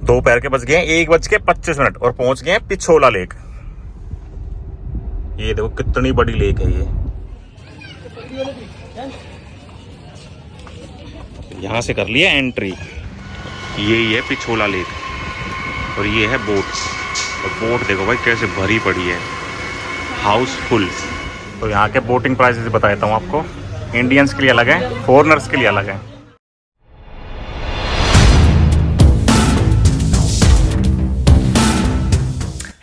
दोपहर के बज गए हैं 1:25 और पहुंच गए हैं पिछोला लेक। ये देखो कितनी बड़ी लेक है ये। यहां से कर लिया एंट्री। यही है पिछोला लेक और ये है बोट। और बोट देखो भाई कैसे भरी पड़ी है, हाउसफुल। तो यहाँ के बोटिंग प्राइसेस बताता हूँ आपको। इंडियंस के लिए अलग है, फॉरेनर्स के लिए अलग है।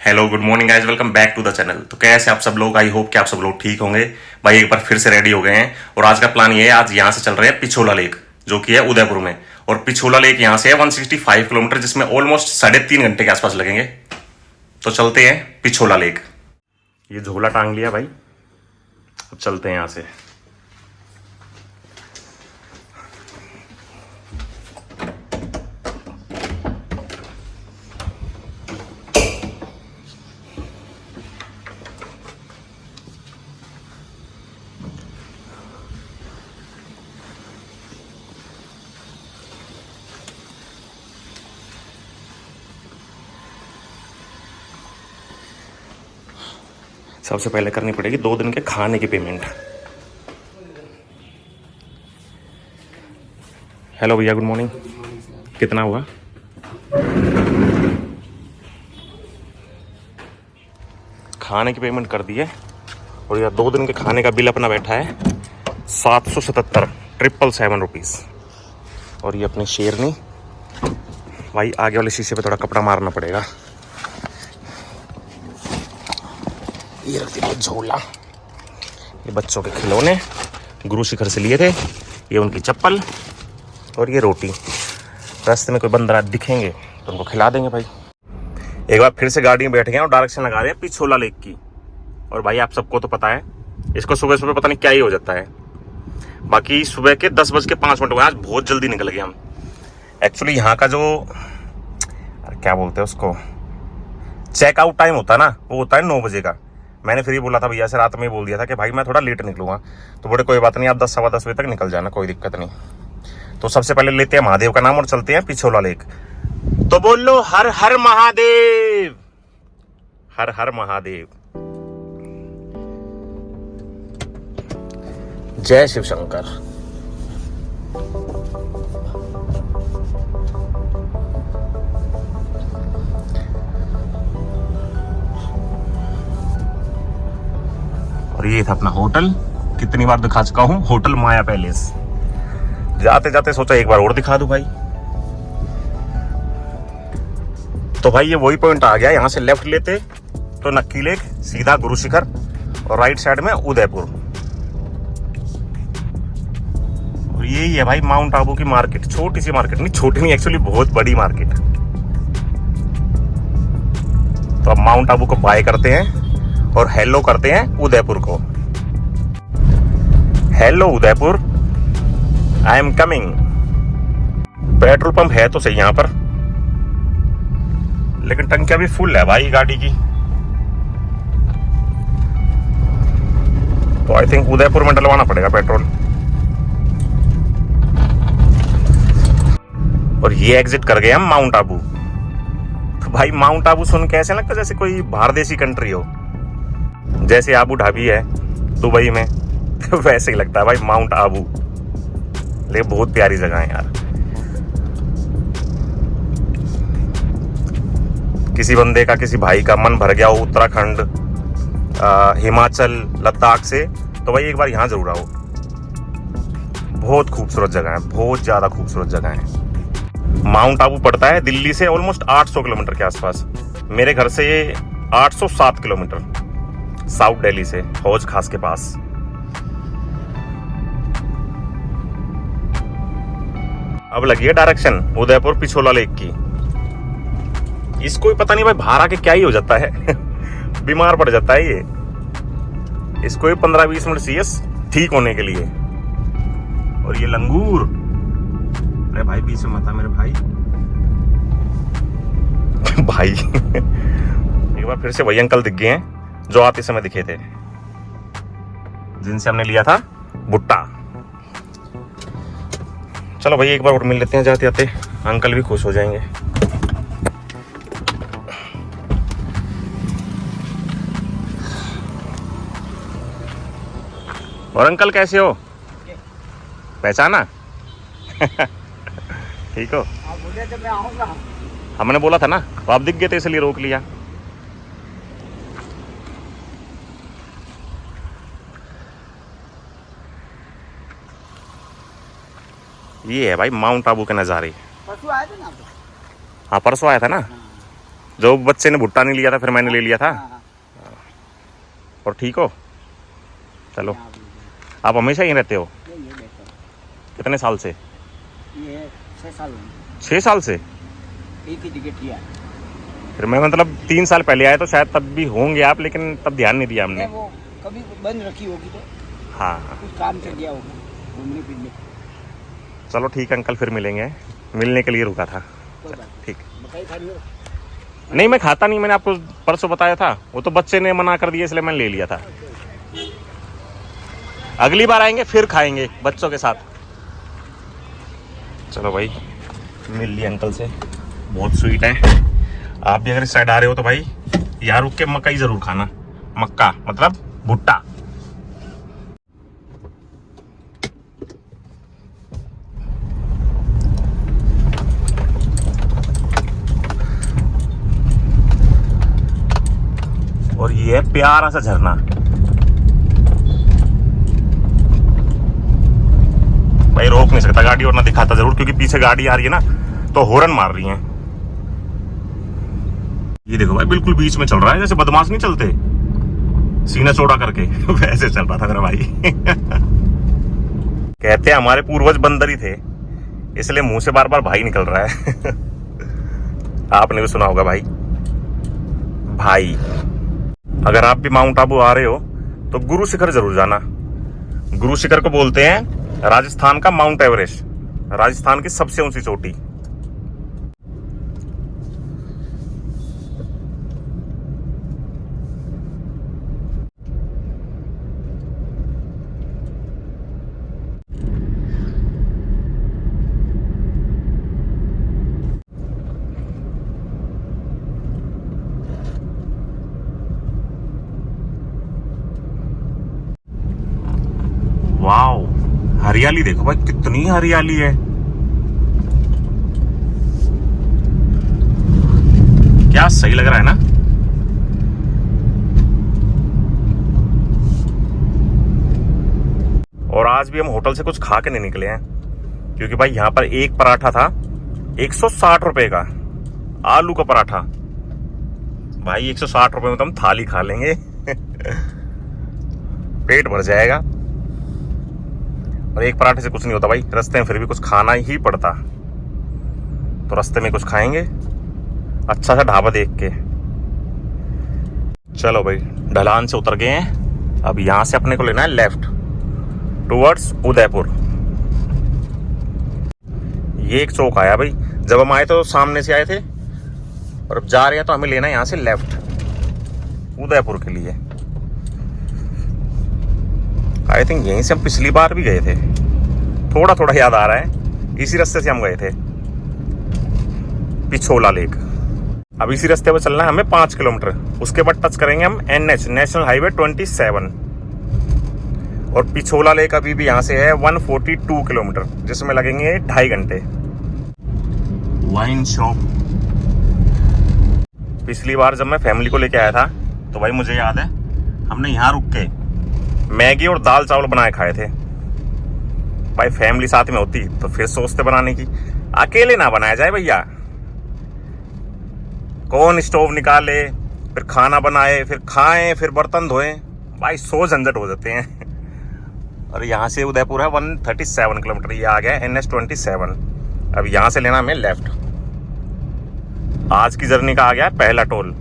Hello good morning guys, welcome back to the channel. तो कैसे आप सब लोग, आई होप कि आप सब लोग ठीक होंगे। भाई एक बार फिर से रेडी हो गए हैं और आज का प्लान ये है, आज यहाँ से चल रहे हैं पिछोला लेक जो कि है उदयपुर में। और पिछोला लेक यहाँ से है 165 किलोमीटर, जिसमें ऑलमोस्ट 3.5 घंटे के आसपास लगेंगे। तो चलते हैं पिछोला लेक। ये झोला टांग लिया भाई, अब चलते हैं यहाँ से। सबसे पहले करनी पड़ेगी 2 दिन के खाने की पेमेंट। हेलो भैया, गुड मॉर्निंग। कितना हुआ? खाने की पेमेंट कर दी है और यह 2 दिन के खाने का बिल अपना बैठा है 777 रुपीज़। और ये अपनी शेरनी। भाई आगे वाले शीशे पे थोड़ा कपड़ा मारना पड़ेगा। ये रख दिया झोला। ये बच्चों के खिलौने गुरु शिखर से लिए थे। ये उनकी चप्पल और ये रोटी। रास्ते में कोई बंदर दिखेंगे तो उनको खिला देंगे भाई। एक बार फिर से गाड़ी में बैठ गए और डायरेक्शन लगा रहे हैं पिछोला लेक की। और भाई आप सबको तो पता है, इसको सुबह सुबह पता नहीं क्या ही हो जाता है। बाकी सुबह के 10:05 हुए, आज बहुत जल्दी निकल गए हम। एक्चुअली यहाँ का जो क्या बोलते हैं उसको, चेकआउट टाइम होता है ना, वो होता है 9 बजे का। मैंने फिर ही बोला था भैया से, रात में ही बोल दिया था कि भाई मैं थोड़ा लेट निकलूंगा। तो बोले कोई बात नहीं, आप 10 सवा 10 बजे तक निकल जाना, कोई दिक्कत नहीं। तो सबसे पहले लेते हैं महादेव का नाम और चलते हैं पिछोला लेक। तो बोलो हर हर महादेव, हर हर महादेव, जय शिव शंकर। और ये था अपना होटल। कितनी बार दिखा चुका हूं, होटल माया पैलेस। जाते जाते सोचा एक बार और दिखा दूं भाई। तो भाई ये वही पॉइंट आ गया। यहां से लेफ्ट लेते तो नक्की लेक, सीधा गुरु शिखर और राइट साइड में उदयपुर। और यही है भाई माउंट आबू की मार्केट। छोटी सी मार्केट, नहीं छोटी नहीं, एक्चुअली बहुत बड़ी मार्केट। तो अब माउंट आबू को बाय करते हैं और हेलो करते हैं उदयपुर को। Hello Udaipur, I am coming. Petrol pump है तो सही यहाँ पर, लेकिन टंकियां भी फुल है भाई गाड़ी की। तो आई थिंक उदयपुर में डलवाना पड़ेगा पेट्रोल। और ये एग्जिट कर गए हम माउंट आबू। तो भाई माउंट आबू सुन के ऐसे लगता जैसे कोई बाहर देशी कंट्री हो। जैसे आबू ढाबी है दुबई में, तो वैसे ही लगता है भाई माउंट आबू। लेकिन बहुत प्यारी जगह है यार। किसी बंदे का, किसी भाई का मन भर गया हो उत्तराखंड, हिमाचल, लद्दाख से, तो भाई एक बार यहाँ जरूर आओ। बहुत खूबसूरत जगह है, बहुत ज्यादा खूबसूरत जगह है। माउंट आबू पड़ता है दिल्ली से ऑलमोस्ट 800 किलोमीटर के आसपास। मेरे घर से ये 807 किलोमीटर, साउथ दिल्ली से, हौज खास के पास। अब लगी है डायरेक्शन उदयपुर पिछोला लेक की। इसको भी पता नहीं भाई बाहर आके क्या ही हो जाता है बीमार पड़ जाता है ये। इसको भी 15-20 मिनट चाहिए ठीक होने के लिए। और ये लंगूर, अरे भाई बीच में मत आ मेरे भाई भाई एक बार फिर से वही अंकल दिख गए हैं जो आते समय दिखे थे, जिनसे हमने लिया था भुट्टा। चलो भाई एक बार और मिल लेते हैं जाते जाते, अंकल भी खुश हो जाएंगे। और अंकल कैसे हो? पहचाना? ठीक हो? आप बोले तो मैं आऊँगा। हमने बोला था ना, तो आप दिख गए थे इसलिए रोक लिया। ये है भाई माउंट आबू के नज़ारे। परसों आए थे ना आप? हाँ परसों आया था ना, जो बच्चे ने भुट्टा नहीं लिया था, फिर मैंने ले लिया था। हाँ, और ठीक हो? चलो, हाँ, आप हमेशा यहीं रहते हो? ये बैठो। कितने साल से? ये 6 साल हुए। 6 साल से? एक ही टिकट लिया। फिर मैं मतलब 3 साल पहले आया तो शायद तब भी होंगे आप, लेकिन तब ध्यान नहीं दिया हमने। वो कभी बंद रखी होगी तो हाँ कुछ काम से गया होगा घूमने फिरने। चलो ठीक है अंकल, फिर मिलेंगे। मिलने के लिए रुका था। कोई बात नहीं। ठीक। मकाई खा रही हो? नहीं मैं खाता नहीं, मैंने आपको परसों बताया था। वो तो बच्चे ने मना कर दिया इसलिए मैंने ले लिया था। अगली बार आएंगे फिर खाएंगे बच्चों के साथ। चलो भाई, मिल लिए अंकल से, बहुत स्वीट है। आप भी अगर इस साइड आ रहे हो तो भाई यहाँ रुक के मकई जरूर खाना। मक्का मतलब भुट्टा। और ये है प्यारा सा झरना। भाई रोक नहीं सकता गाड़ी, और ना दिखाता जरूर, क्योंकि पीछे गाड़ी आ रही है ना तो हॉर्न मार रही है। ये देखो भाई, बिल्कुल बीच में चल रहा है, जैसे बदमाश नहीं चलते सीना चौड़ा करके वैसे चल रहा था मेरा भाई। कहते हैं हमारे पूर्वज बंदर ही थे, इसलिए मुंह से बार बार भाई निकल रहा है। आपने भी सुना होगा भाई भाई। अगर आप भी माउंट आबू आ रहे हो तो गुरु शिखर जरूर जाना। गुरु शिखर को बोलते हैं राजस्थान का माउंट एवरेस्ट, राजस्थान की सबसे ऊंची चोटी। वाओ, हरियाली देखो भाई, कितनी हरियाली है। क्या सही लग रहा है ना। और आज भी हम होटल से कुछ खा के नहीं निकले हैं, क्योंकि भाई यहाँ पर एक पराठा था 160 रुपए का, आलू का पराठा। भाई 160 रुपए में तो हम थाली खा लेंगे। पेट भर जाएगा। और एक पराठे से कुछ नहीं होता भाई, रास्ते में फिर भी कुछ खाना ही पड़ता, तो रास्ते में कुछ खाएंगे अच्छा सा ढाबा देख के। चलो भाई, ढलान से उतर गए हैं, अब यहां से अपने को लेना है लेफ्ट टुवर्ड्स उदयपुर। ये एक चौक आया भाई, जब हम आए तो सामने से आए थे, और अब जा रहे हैं तो हमें लेना है यहां से लेफ्ट उदयपुर के लिए। आई थिंक यहीं से हम पिछली बार भी गए थे, थोड़ा थोड़ा याद आ रहा है। इसी रास्ते से हम गए थे, पिछोला लेक। अब इसी रास्ते पर चलना है हमें 5 किलोमीटर, उसके बाद टच करेंगे हम NH नेशनल हाईवे 27। और पिछोला लेक अभी भी यहाँ से है 142 किलोमीटर, जिसमें लगेंगे 2.5 घंटे। Wine shop. पिछली बार जब मैं फैमिली को लेके आया था तो भाई मुझे याद है हमने यहाँ रुक के मैगी और दाल चावल बनाए खाए थे। भाई फैमिली साथ में होती तो फिर सोचते बनाने की, अकेले ना बनाया जाए भैया। कौन स्टोव निकाले, फिर खाना बनाए, फिर खाएं, फिर बर्तन धोएं, भाई 100 झंझट हो जाते हैं। और यहाँ से उदयपुर है 137 किलोमीटर, ये आ गया NH 27। अब यहाँ से लेना हमें लेफ्ट। आज की जर्नी का आ गया पहला टोल,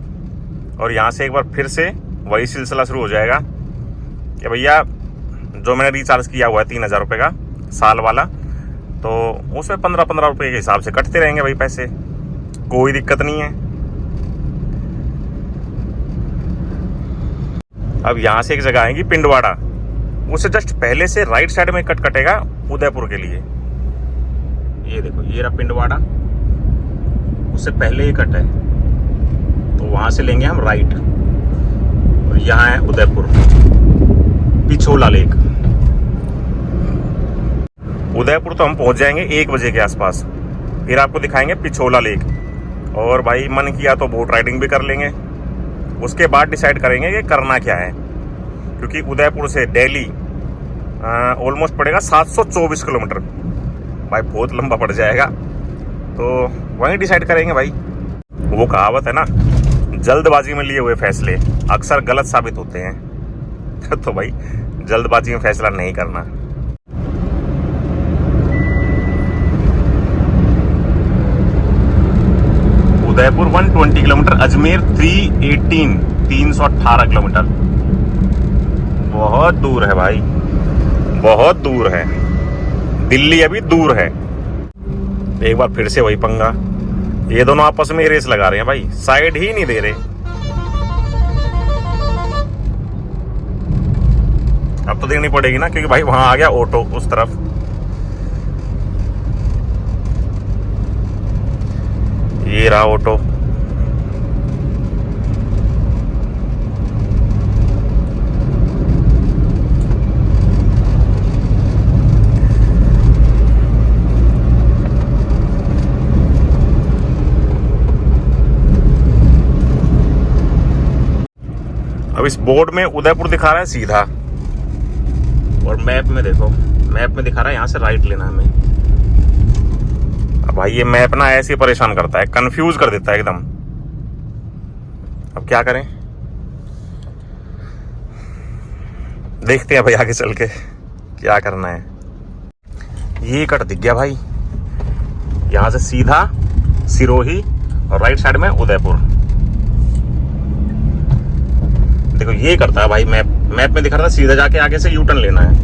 और यहाँ से एक बार फिर से वही सिलसिला शुरू हो जाएगा कि भैया जो मैंने रिचार्ज किया हुआ है 3000 रुपये का साल वाला, तो उसमें 15-15 रुपये के हिसाब से कटते रहेंगे भाई पैसे, कोई दिक्कत नहीं है। अब यहाँ से एक जगह आएगी पिंडवाड़ा, उससे जस्ट पहले से राइट साइड में कट कटेगा उदयपुर के लिए। ये देखो, ये रहा पिंडवाड़ा, उससे पहले ही कट है, तो वहाँ से लेंगे हम राइट। और यहाँ है उदयपुर, पिछोला लेक। उदयपुर तो हम पहुंच जाएंगे 1 बजे के आसपास। फिर आपको दिखाएंगे पिछोला लेक, और भाई मन किया तो बोट राइडिंग भी कर लेंगे। उसके बाद डिसाइड करेंगे कि करना क्या है, क्योंकि उदयपुर से दिल्ली ऑलमोस्ट पड़ेगा 724 किलोमीटर। भाई बहुत लंबा पड़ जाएगा, तो वहीं डिसाइड करेंगे भाई। वो कहावत है ना, जल्दबाजी में लिए हुए फैसले अक्सर गलत साबित होते हैं। तो भाई जल्दबाजी में फैसला नहीं करना। Udaipur 120 kilometre, Ajmer 318 kilometre. बहुत दूर है भाई, बहुत दूर है। दिल्ली अभी दूर है। एक बार फिर से वही पंगा, ये दोनों आपस में रेस लगा रहे हैं भाई, साइड ही नहीं दे रहे। अब तो देनी पड़ेगी ना, क्योंकि भाई वहां आ गया ऑटो उस तरफ। ये रहा ऑटो। अब इस बोर्ड में उदयपुर दिखा रहा है सीधा, और मैप में देखो, मैप में दिखा रहा है यहाँ से राइट लेना हमें। अब भाई ये मैप ना ऐसे परेशान करता है, कंफ्यूज कर देता है एकदम। अब क्या करें, देखते हैं भाई आगे चल के क्या करना है। ये कट दिख गया भाई, यहाँ से सीधा सिरोही और राइट साइड में उदयपुर। देखो ये करता है भाई, मैप में दिखा रहा था सीधा जाके आगे से यू टर्न लेना है।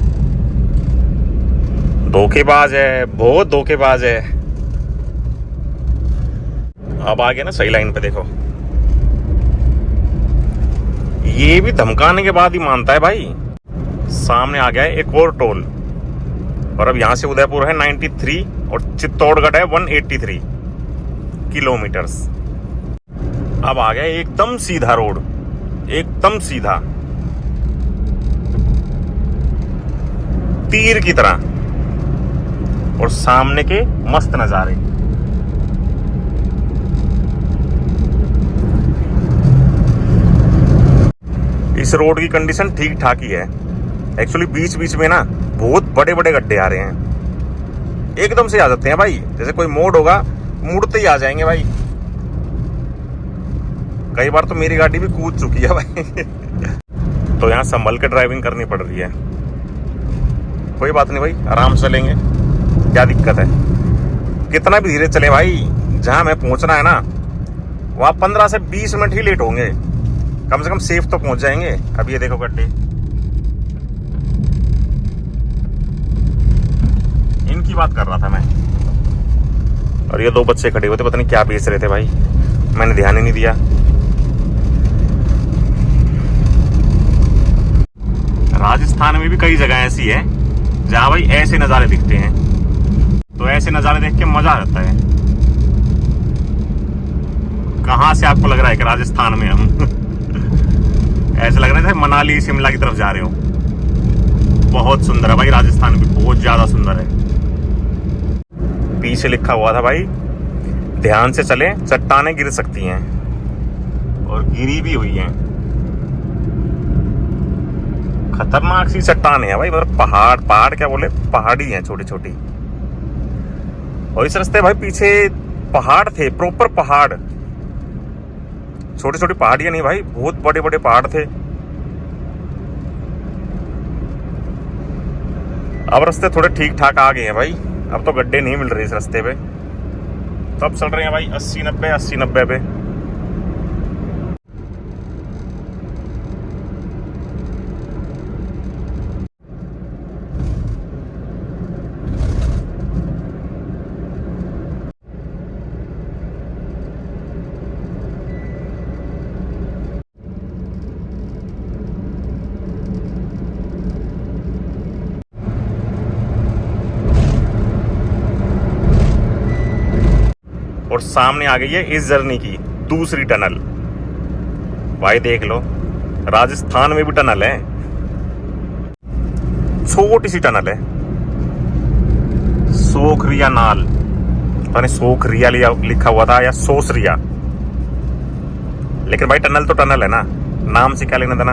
धोखेबाज है, बहुत धोखेबाज है। अब आ गया ना सही लाइन पे, देखो ये भी धमकाने के बाद ही मानता है भाई। सामने आ गया है एक और टोल, और अब यहां से उदयपुर है 93 और चित्तौड़गढ़ है 183 किलोमीटर्स। अब आ गया एकदम सीधा रोड, एकदम सीधा तीर की तरह, और सामने के मस्त नजारे। इस रोड की कंडीशन ठीक ठाक ही है एक्चुअली। बीच बीच में ना बहुत बड़े बड़े गड्ढे आ रहे हैं, एकदम से आ जाते हैं भाई, जैसे कोई मोड़ होगा मुड़ते ही आ जाएंगे भाई। कई बार तो मेरी गाड़ी भी कूद चुकी है भाई। तो यहाँ संभल के ड्राइविंग करनी पड़ रही है। कोई बात नहीं भाई, आराम से चलेंगे, क्या दिक्कत है। कितना भी धीरे चले भाई, जहां हमें पहुंचना है ना वहां 15 से 20 मिनट ही लेट होंगे, कम से कम सेफ तो पहुंच जाएंगे। अब ये देखो गड्ढे, इनकी बात कर रहा था मैं। और ये 2 बच्चे खड़े हुए थे, पता नहीं क्या बेच रहे थे भाई, मैंने ध्यान ही नहीं दिया। राजस्थान में भी कई जगह ऐसी है जहां भाई ऐसे नज़ारे दिखते हैं, तो ऐसे नज़ारे देख के मजा आ जाता है। कहां से आपको लग रहा है कि राजस्थान में हम ऐसे लग रहा है मनाली शिमला की तरफ जा रहे हो। बहुत सुंदर है भाई, राजस्थान भी बहुत ज्यादा सुंदर है। पीछे लिखा हुआ था भाई, ध्यान से चले, चट्टानें गिर सकती हैं, और गिरी भी हुई हैं। खतरनाक सी चट्टानें है भाई, मतलब पहाड़ क्या बोले, पहाड़ी हैं छोटी छोटी। और इस रास्ते भाई पीछे पहाड़ थे, प्रॉपर पहाड़, छोटी छोटी पहाड़ियां नहीं भाई, बहुत बड़े बड़े पहाड़ थे। अब रास्ते थोड़े ठीक ठाक आ गए हैं भाई, अब तो गड्ढे नहीं मिल रहे इस रास्ते पे। तो अब चल रहे हैं भाई 80-90 पे। और सामने आ गई है इस जर्नी की दूसरी टनल। भाई देख लो, राजस्थान में भी टनल है, छोटी सी टनल है। सोखरिया नाल, पता नहीं सोखरिया लिखा हुआ था या सोसरिया, लेकिन भाई टनल तो टनल है ना, नाम से क्या लेना देना।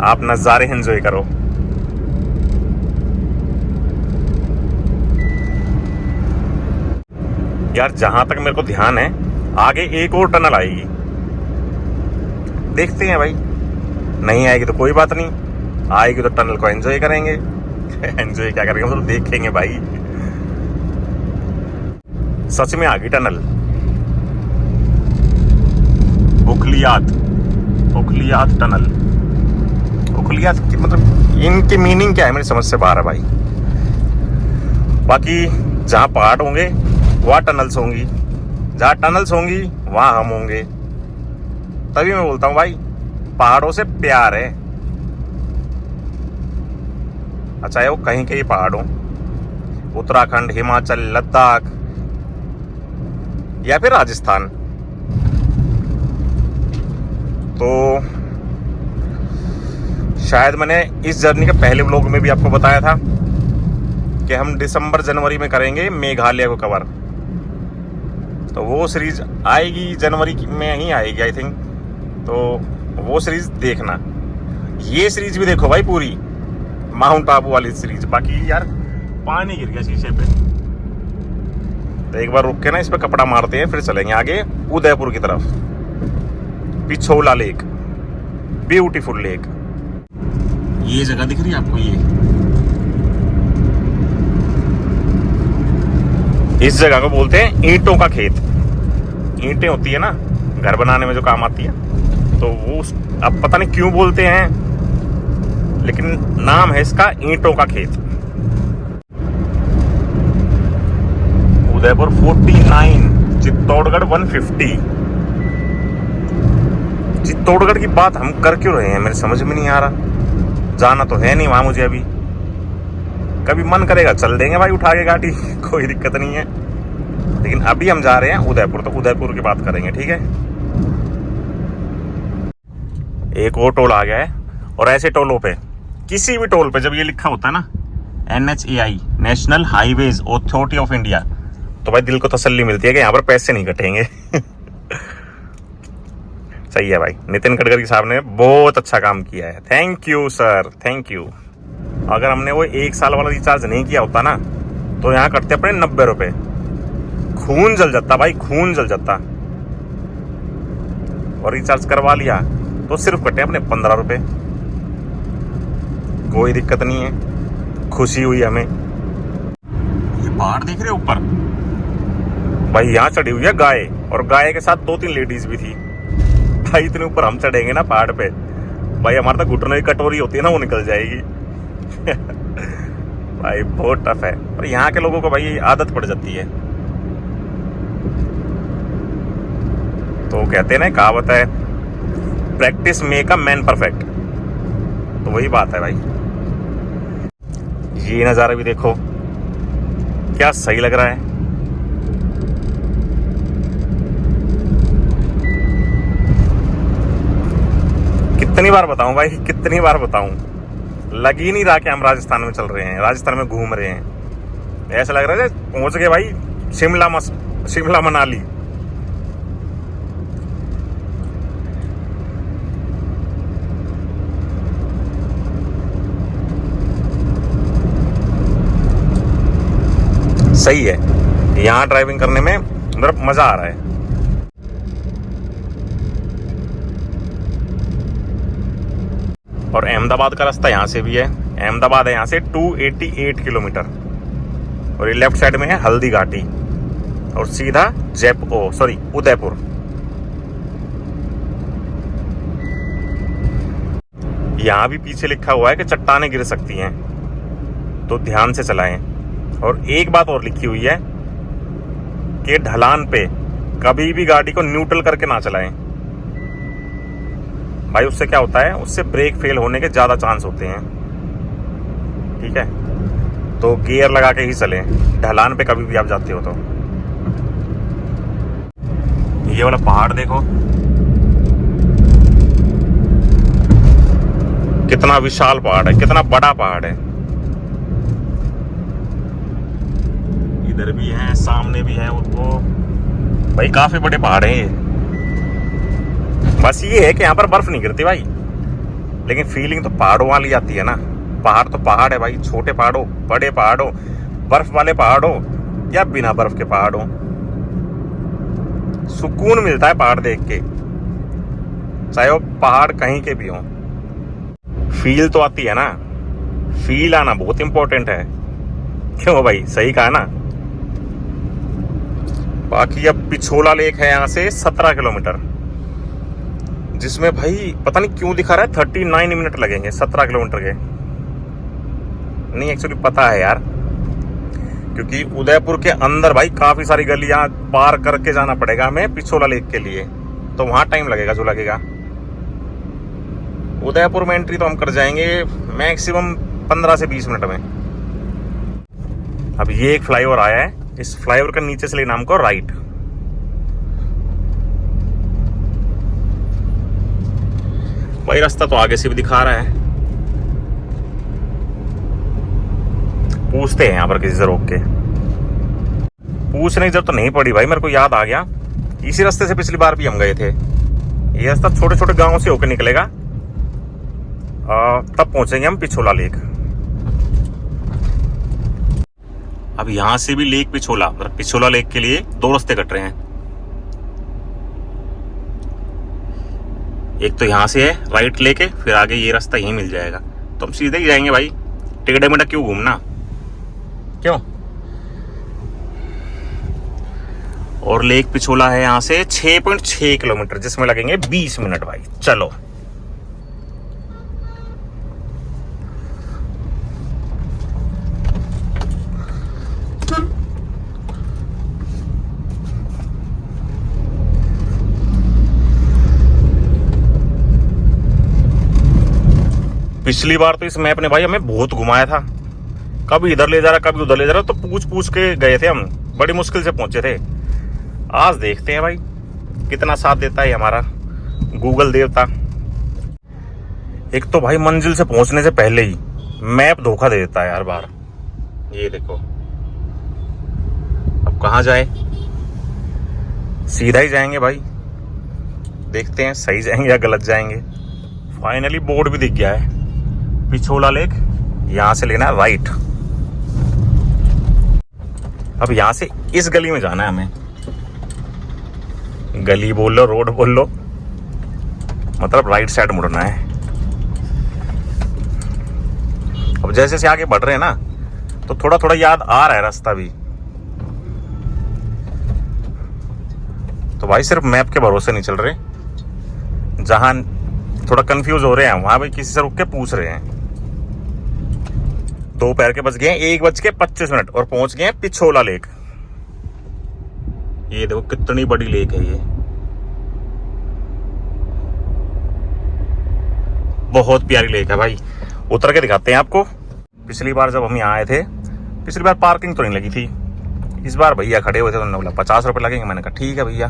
आप नजारे एंजॉय करो। यार जहां तक मेरे को ध्यान है आगे एक और टनल आएगी, देखते हैं भाई। नहीं आएगी तो कोई बात नहीं, आएगी तो टनल को एंजॉय करेंगे। एंजॉय क्या करेंगे, मतलब देखेंगे भाई। सच में आ गई टनल। उखलियात टनल। उखलियात की मतलब इनकी मीनिंग क्या है मेरी समझ से बाहर है भाई। बाकी जहां पहाड़ होंगे वहां टनल्स होंगी, जहां टनल्स होंगी वहां हम होंगे। तभी मैं बोलता हूं भाई पहाड़ों से प्यार है। चाहे वो कहीं के ही पहाड़ हो, उत्तराखंड, हिमाचल, लद्दाख या फिर राजस्थान। तो शायद मैंने इस जर्नी के पहले व्लॉग में भी आपको बताया था कि हम दिसंबर जनवरी में करेंगे मेघालय को कवर। तो वो सीरीज आएगी जनवरी में ही आएगी आई थिंक, तो वो सीरीज देखना। ये सीरीज भी देखो भाई पूरी, माउंट आबू वाली सीरीज। बाकी यार पानी गिर गया शीशे पे, तो एक बार रुक के ना इस पे कपड़ा मारते हैं, फिर चलेंगे आगे उदयपुर की तरफ। Pichola lake, beautiful lake. ये जगह दिख रही है आपको, ये इस जगह को बोलते हैं ईंटों का खेत। ईंटें होती है ना घर बनाने में जो काम आती है, तो वो अब पता नहीं क्यों बोलते हैं, लेकिन नाम है इसका ईंटों का खेत। उदयपुर 49, चित्तौड़गढ़ 150। चित्तौड़गढ़ की बात हम कर क्यों रहे हैं मेरे समझ में नहीं आ रहा। जाना तो है नहीं वहां मुझे अभी, कभी मन करेगा चल देंगे भाई उठा के गाड़ी, कोई दिक्कत नहीं है। लेकिन अभी हम जा रहे हैं उदयपुर, तो उदयपुर की बात करेंगे, ठीक है। एक और टोल आ गया है, और ऐसे टोलों पे, किसी भी टोल पे जब ये लिखा होता है ना NHAI, national highways authority of India, तो भाई दिल को तसल्ली मिलती है कि यहाँ पर पैसे नहीं कटेंगे। सही है भाई, नितिन गडकरी साहब ने बहुत अच्छा काम किया है। Thank you sir, thank you. अगर हमने वो 1 साल वाला रिचार्ज नहीं किया होता ना, तो यहाँ कटते अपने 90 रुपए। खून जल जाता भाई, खून जल जाता। और रिचार्ज करवा लिया तो सिर्फ कटे अपने 15 रुपए। कोई दिक्कत नहीं है, खुशी हुई हमें। ये पहाड़ देख रहे हो ऊपर भाई, यहाँ चढ़ी हुई है गाय, और गाय के साथ 2-3 लेडीज भी थी भाई। इतने ऊपर हम चढ़ेंगे ना पहाड़ पे भाई, हमारा तो घुटनों की कटोरी होती है ना, वो निकल जाएगी। भाई बहुत टफ है, और यहाँ के लोगों को भाई आदत पड़ जाती है। तो कहते हैं ना, कहावत है practice make a man perfect, तो वही बात है भाई। ये नज़ारा भी देखो क्या सही लग रहा है। कितनी बार बताऊं भाई, कितनी बार बताऊं, लग ही नहीं रहा कि हम राजस्थान में चल रहे हैं, राजस्थान में घूम रहे हैं। ऐसा लग रहा है पहुंच गए भाई शिमला मनाली। सही है, यहाँ ड्राइविंग करने में मतलब मजा आ रहा है। और अहमदाबाद का रास्ता यहाँ से भी है। अहमदाबाद है यहाँ से 288 किलोमीटर, और ये लेफ्ट साइड में है हल्दी घाटी, और सीधा उदयपुर। यहाँ भी पीछे लिखा हुआ है कि चट्टानें गिर सकती हैं, तो ध्यान से चलाएं। और एक बात और लिखी हुई है कि ढलान पे कभी भी गाड़ी को न्यूट्रल करके ना चलाएं भाई, उससे क्या होता है, उससे ब्रेक फेल होने के ज्यादा चांस होते हैं, ठीक है। तो गियर लगा के ही चलें ढलान पे कभी भी आप जाते हो तो। ये वाला पहाड़ देखो कितना विशाल पहाड़ है, कितना बड़ा पहाड़ है। इधर भी है, सामने भी है। वो तो भाई काफी बड़े पहाड़ हैं ये। बस ये है कि यहाँ पर बर्फ नहीं गिरती भाई, लेकिन फीलिंग तो पहाड़ों वाली आती है ना। पहाड़ तो पहाड़ है भाई, छोटे पहाड़ हो, बड़े पहाड़ हो, बर्फ वाले पहाड़ हो या बिना बर्फ के पहाड़ हो, सुकून मिलता है पहाड़ देख के, चाहे वो पहाड़ कहीं के भी हो। फील तो आती है ना, फील आना बहुत इंपॉर्टेंट है। क्यों भाई, सही कहा ना। बाकी अब पिछोला लेक है यहाँ से 17 किलोमीटर, जिसमें भाई पता नहीं क्यों दिखा रहा है 39 मिनट लगेंगे 17 किलोमीटर के। नहीं एक्चुअली पता है यार, क्योंकि उदयपुर के अंदर भाई काफी सारी गलियां पार करके जाना पड़ेगा हमें पिछोला लेक के लिए, तो वहां टाइम लगेगा जो लगेगा। उदयपुर में एंट्री तो हम कर जाएंगे मैक्सिमम 15 से 20 मिनट में। अब ये एक फ्लाईओवर आया है, इस फ्लाईओवर के नीचे से लेना हमको राइट। भाई रास्ता तो आगे से भी दिखा रहा है, पूछते हैं यहाँ पर किसी से रोक के। पूछने की जरूरत तो नहीं पड़ी भाई, मेरे को याद आ गया, इसी रास्ते से पिछली बार भी हम गए थे। ये रास्ता छोटे छोटे गांवों से होकर निकलेगा, तब पहुंचेंगे हम पिछोला लेक। अब यहां से भी लेक पिछोला, मतलब पिछोला लेक के लिए 2 रास्ते कट रहे हैं। एक तो यहां से है राइट लेके, फिर आगे ये रास्ता यहीं मिल जाएगा, तो हम सीधे ही जाएंगे भाई, टेढ़े मेढ़ा क्यों घूमना, क्यों। और लेक पिछोला है यहां से 6.6 किलोमीटर, जिसमें लगेंगे 20 मिनट भाई। चलो पिछली बार तो इस मैप ने भाई हमें बहुत घुमाया था, कभी इधर ले जा रहा कभी उधर ले जा रहा, तो पूछ पूछ के गए थे हम, बड़ी मुश्किल से पहुंचे थे। आज देखते हैं भाई कितना साथ देता है हमारा गूगल देवता। एक तो भाई मंजिल से पहुंचने से पहले ही मैप धोखा दे देता है हर बार। ये देखो अब कहाँ जाए, सीधा ही जाएंगे भाई, देखते हैं सही जाएंगे या गलत जाएंगे। फाइनली बोर्ड भी दिख गया है, पिछोला लेक, यहां से लेना राइट। अब यहां से इस गली में जाना है हमें, गली बोल लो रोड बोल लो, मतलब राइट साइड मुड़ना है। अब जैसे जैसे आगे बढ़ रहे हैं ना, तो थोड़ा थोड़ा याद आ रहा है रास्ता भी। तो भाई सिर्फ मैप के भरोसे नहीं चल रहे, जहां थोड़ा कंफ्यूज हो रहे हैं वहां भाई किसी से रुक के पूछ रहे हैं। 2 पैर के बज गए 1:25 और पहुंच गए पिछोला लेक। ये देखो कितनी बड़ी लेक है, ये बहुत प्यारी लेक है भाई। उतर के दिखाते हैं आपको। पिछली बार जब हम यहाँ आए थे, पिछली बार पार्किंग तो नहीं लगी थी, इस बार भैया खड़े हुए थे, उन्होंने बोला 50 रुपये लगेंगे। मैंने कहा ठीक है भैया,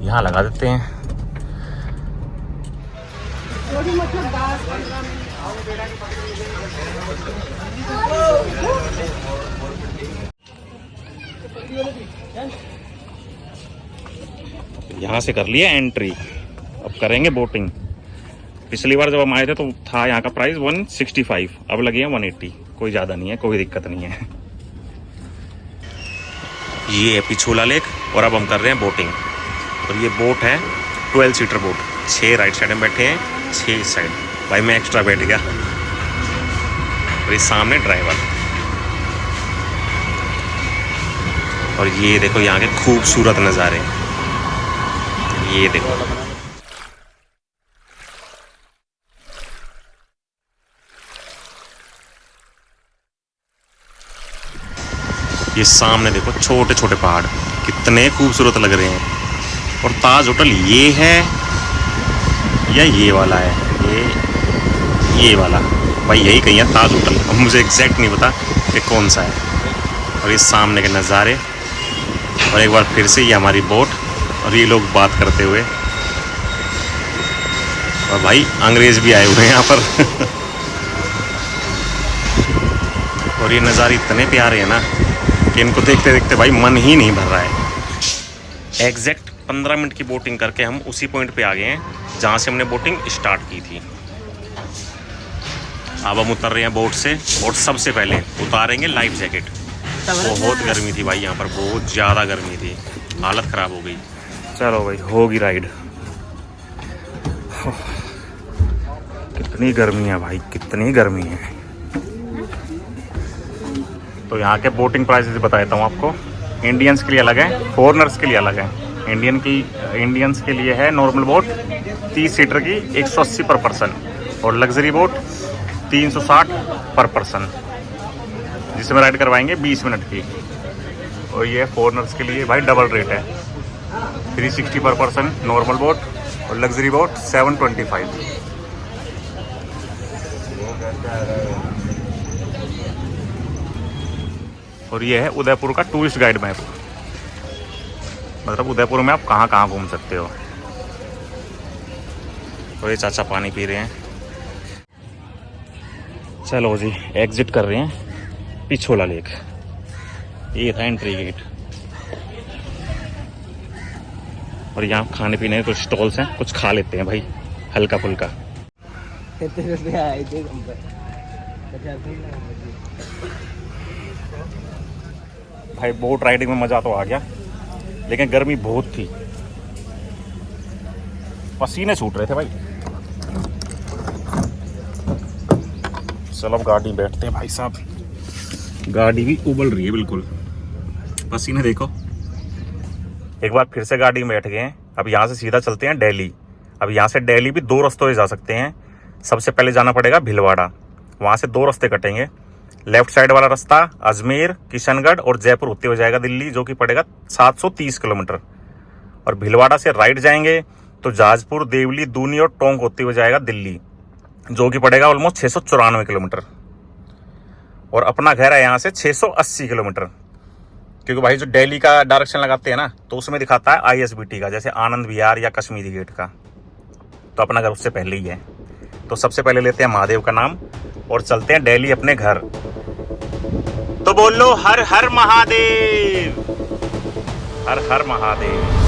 यहाँ लगा देते हैं। यहाँ से कर लिया एंट्री, अब करेंगे बोटिंग। पिछली बार जब हम आए थे तो था यहाँ का प्राइस 165, अब लगे हैं 180। कोई ज़्यादा नहीं है, कोई दिक्कत नहीं है। ये है पिछोला लेक और अब हम कर रहे हैं बोटिंग। और ये बोट है 12 सीटर बोट, 6 राइट साइड में बैठे हैं, 6 इस साइड। भाई मैं एक्स्ट्रा बैठ गया और इस सामने ड्राइवर। और ये देखो यहाँ के खूबसूरत नज़ारे, ये देखो। ये सामने देखो छोटे छोटे पहाड़ कितने खूबसूरत लग रहे हैं। और ताज होटल ये है या ये वाला है, ये वाला भाई, यही कहीं है ताज होटल। अब मुझे एग्जैक्ट नहीं पता कि कौन सा है। और ये सामने के नज़ारे, और एक बार फिर से ये हमारी बोट और ये लोग बात करते हुए। और भाई अंग्रेज भी आए हुए हैं यहाँ पर। और ये नज़ारे इतने प्यारे हैं ना कि इनको देखते देखते भाई मन ही नहीं भर रहा है। एग्जैक्ट 15 मिनट की बोटिंग करके हम उसी पॉइंट पे आ गए हैं जहाँ से हमने बोटिंग स्टार्ट की थी। अब हम उतर रहे हैं बोट से और सबसे पहले उतारेंगे लाइफ जैकेट। बहुत गर्मी थी भाई, यहाँ पर बहुत ज़्यादा गर्मी थी, हालत ख़राब हो गई। चलो भाई होगी राइड। कितनी गर्मी है भाई, कितनी गर्मी है। तो यहाँ के बोटिंग प्राइसेस बता देता हूँ आपको। इंडियंस के लिए अलग है, फॉरेनर्स के लिए अलग है। इंडियंस के लिए है नॉर्मल बोट 30 सीटर की 180 पर पर्सन, और लग्जरी बोट 360 पर पर्सन, जिसमें राइड करवाएंगे 20 मिनट की। और ये फॉरेनर्स के लिए भाई डबल रेट है, 360 पर पर्सन नॉर्मल बोट, और लग्जरी बोट 725। और ये है उदयपुर का टूरिस्ट गाइड मैप, मतलब उदयपुर में आप कहाँ कहाँ घूम सकते हो। और ये चाचा पानी पी रहे हैं। चलो जी एग्जिट कर रहे हैं पिछोला लेक। ये था एंट्री गेट। और यहाँ खाने पीने के कुछ स्टॉल्स हैं, कुछ खा लेते हैं भाई हल्का फुल्का। भाई बोट राइडिंग में मज़ा तो आ गया, लेकिन गर्मी बहुत थी, पसीने छूट रहे थे भाई। चलो अब गाड़ी में बैठते हैं भाई साहब। गाड़ी भी उबल रही है बिल्कुल, पसीने देखो। एक बार फिर से गाड़ी में बैठ गए हैं। अब यहाँ से सीधा चलते हैं दिल्ली। अब यहाँ से दिल्ली भी 2 रास्तों से जा सकते हैं। सबसे पहले जाना पड़ेगा भीलवाड़ा, वहाँ से 2 रास्ते कटेंगे। लेफ्ट साइड वाला रास्ता अजमेर, किशनगढ़ और जयपुर होते हुए जाएगा दिल्ली, जो कि पड़ेगा 730 किलोमीटर। और भीलवाड़ा से राइट जाएंगे तो जाजपुर, देवली, दूनी और टोंक होते हुए जाएगा दिल्ली, जो कि पड़ेगा ऑलमोस्ट 694 किलोमीटर। और अपना घर है यहाँ से 680 किलोमीटर, क्योंकि भाई जो दिल्ली का डायरेक्शन लगाते हैं ना, तो उसमें दिखाता है ISBT का, जैसे आनंद विहार या कश्मीरी गेट का। तो अपना घर उससे पहले ही है। तो सबसे पहले लेते हैं महादेव का नाम और चलते हैं दिल्ली अपने घर। तो बोलो हर हर महादेव, हर हर महादेव।